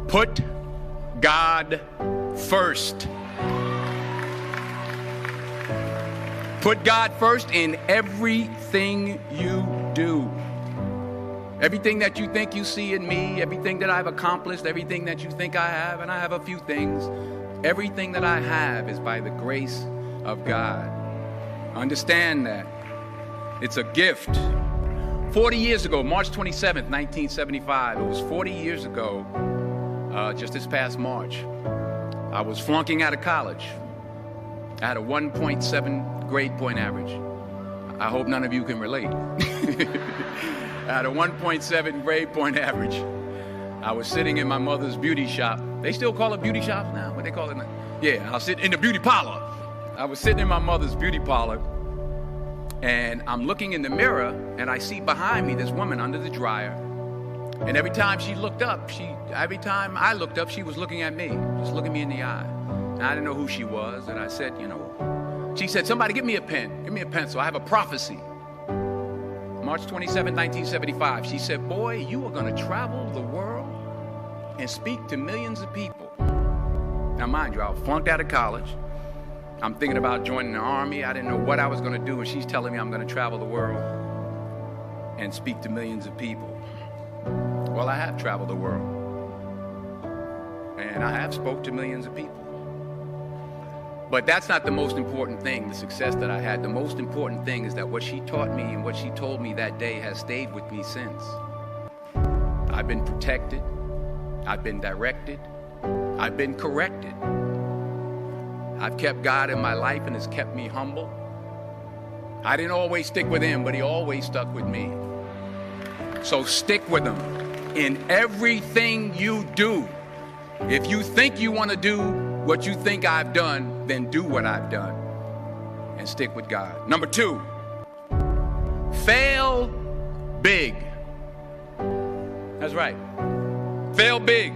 Put God first. Put God first in everything you do. Everything that you think you see in me, everything that I've accomplished, everything that you think I have, and I have a few things, everything that I have is by the grace of God. Understand that. It's a gift. 40 years ago, March 27th, 1975, it was 40 years ago, just this past March, I was flunking out of college. I had a 1.7 grade point average. I hope none of you can relate. I had a 1.7 grade point average. I was sitting in my mother's beauty shop. They still call it beauty shops now? What they call it now? Yeah, I was sitting in the beauty parlor. I was sitting in my mother's beauty parlor, and I'm looking in the mirror, and I see behind me this woman under the dryer. And every time she looked up, every time I looked up, she was looking at me, just looking me in the eye. And I didn't know who she was, and I said, she said, somebody give me a pen, give me a pencil, I have a prophecy. March 27, 1975, she said, boy, you are going to travel the world and speak to millions of people. Now, mind you, I was flunked out of college. I'm thinking about joining the army. I didn't know what I was going to do, and she's telling me I'm going to travel the world and speak to millions of people. Well, I have traveled the world, and I have spoke to millions of people. But that's not the most important thing, the success that I had. The most important thing is that what she taught me and what she told me that day has stayed with me since. I've been protected. I've been directed. I've been corrected. I've kept God in my life, and it's kept me humble. I didn't always stick with him, but he always stuck with me. So stick with him in everything you do. If you think you want to do what you think I've done, then do what I've done and stick with God. Number 2, fail big. That's right. Fail big.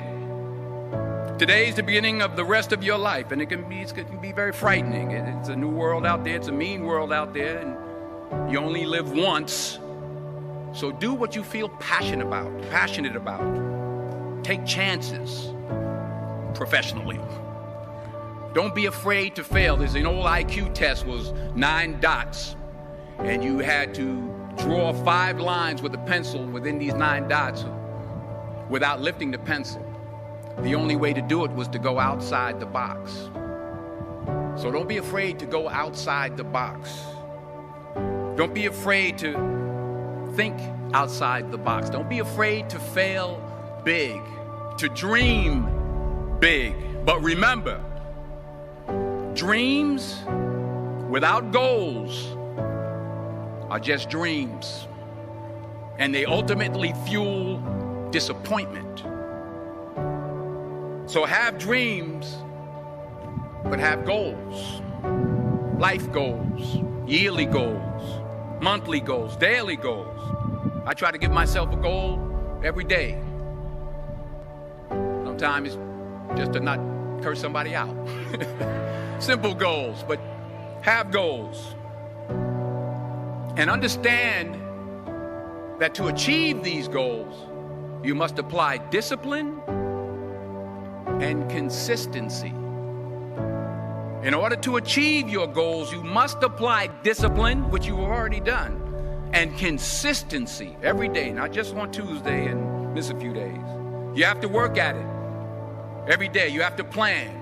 Today's the beginning of the rest of your life, and it can be very frightening. It's a new world out there. It's a mean world out there, and you only live once. So do what you feel passionate about. Take chances professionally. Don't be afraid to fail. There's an old IQ test, was 9 dots, and you had to draw 5 lines with a pencil within these 9 dots without lifting the pencil. The only way to do it was to go outside the box. So don't be afraid to go outside the box. Don't be afraid to think outside the box. Don't be afraid to fail big, to dream big. But remember, dreams without goals are just dreams, and they ultimately fuel disappointment. So have dreams, but have goals. Life goals, yearly goals, monthly goals, daily goals. I try to give myself a goal every day. Sometimes it's just to not curse somebody out. Simple goals, but have goals. And understand that to achieve these goals, you must apply discipline and consistency. In order to achieve your goals, you must apply discipline, which you've already done, and consistency every day, not just on Tuesday and miss a few days. You have to work at it every day. You have to plan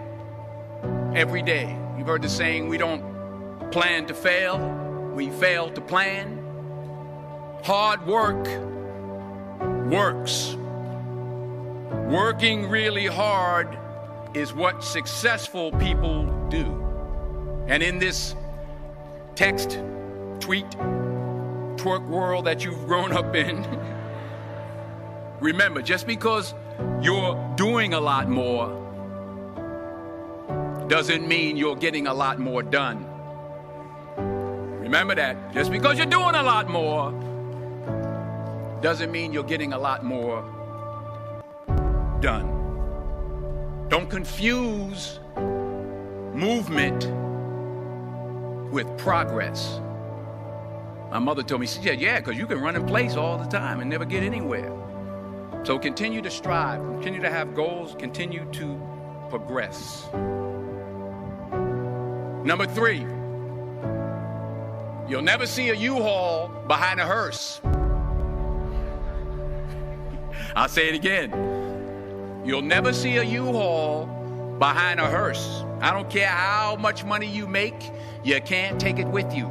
every day. You've heard the saying, we don't plan to fail, we fail to plan. Hard work works. Working really hard is what successful people do. And in this text, tweet, twerk world that you've grown up in, remember, just because you're doing a lot more doesn't mean you're getting a lot more done. Remember that. Just because you're doing a lot more doesn't mean you're getting a lot more done. Don't confuse movement with progress. My mother told me, she said, yeah, because you can run in place all the time and never get anywhere. So continue to strive, continue to have goals, continue to progress. Number 3, you'll never see a U-Haul behind a hearse. I'll say it again. You'll never see a U-Haul behind a hearse. I don't care how much money you make, you can't take it with you.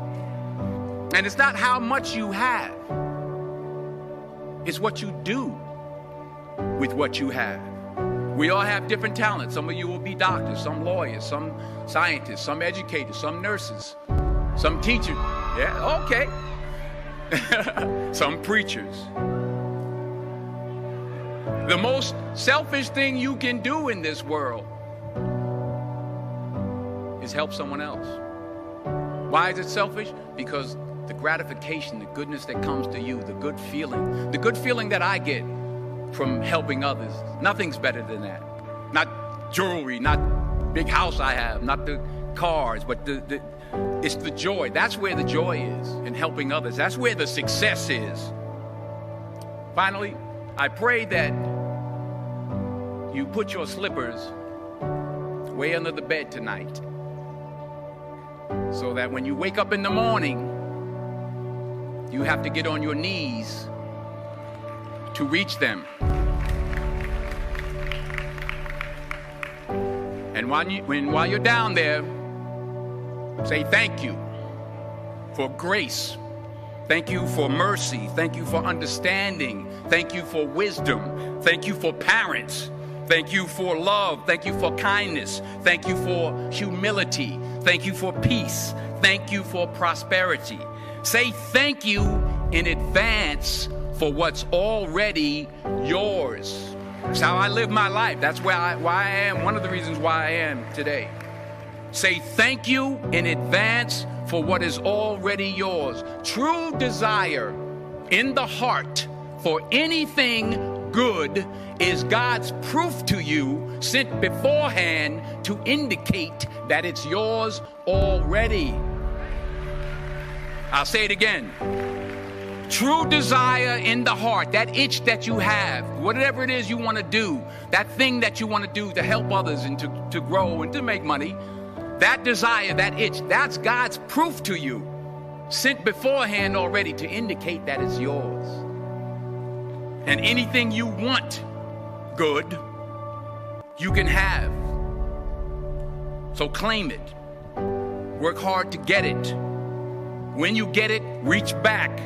And it's not how much you have. It's what you do with what you have. We all have different talents. Some of you will be doctors, some lawyers, some scientists, some educators, some nurses, some teachers. Yeah, okay. Some preachers. The most selfish thing you can do in this world is help someone else. Why is it selfish? Because the gratification, the goodness that comes to you, the good feeling that I get from helping others, nothing's better than that. Not jewelry, not big house I have, not the cars, but it's the joy. That's where the joy is, in helping others. That's where the success is. Finally, I pray that you put your slippers way under the bed tonight, so that when you wake up in the morning, you have to get on your knees to reach them. And while you're down there, say thank you for grace. Thank you for mercy. Thank you for understanding. Thank you for wisdom. Thank you for parents. Thank you for love. Thank you for kindness. Thank you for humility. Thank you for peace. Thank you for prosperity. Say thank you in advance for what's already yours. That's how I live my life. That's why I am, one of the reasons why I am today. Say thank you in advance for what is already yours. True desire in the heart for anything good is God's proof to you, sent beforehand to indicate that it's yours already. I'll say it again. True desire in the heart, that itch that you have, whatever it is you want to do, that thing that you want to do to help others and to grow and to make money, that desire, that itch, that's God's proof to you, sent beforehand already to indicate that it's yours. And anything you want good, you can have. So claim it. Work hard to get it. When you get it, reach back.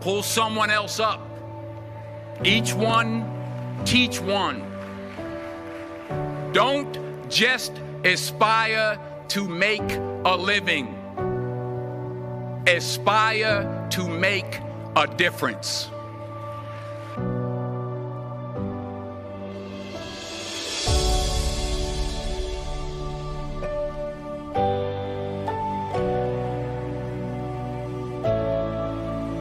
Pull someone else up. Each one, teach one. Don't just aspire to make a living. Aspire to make a difference.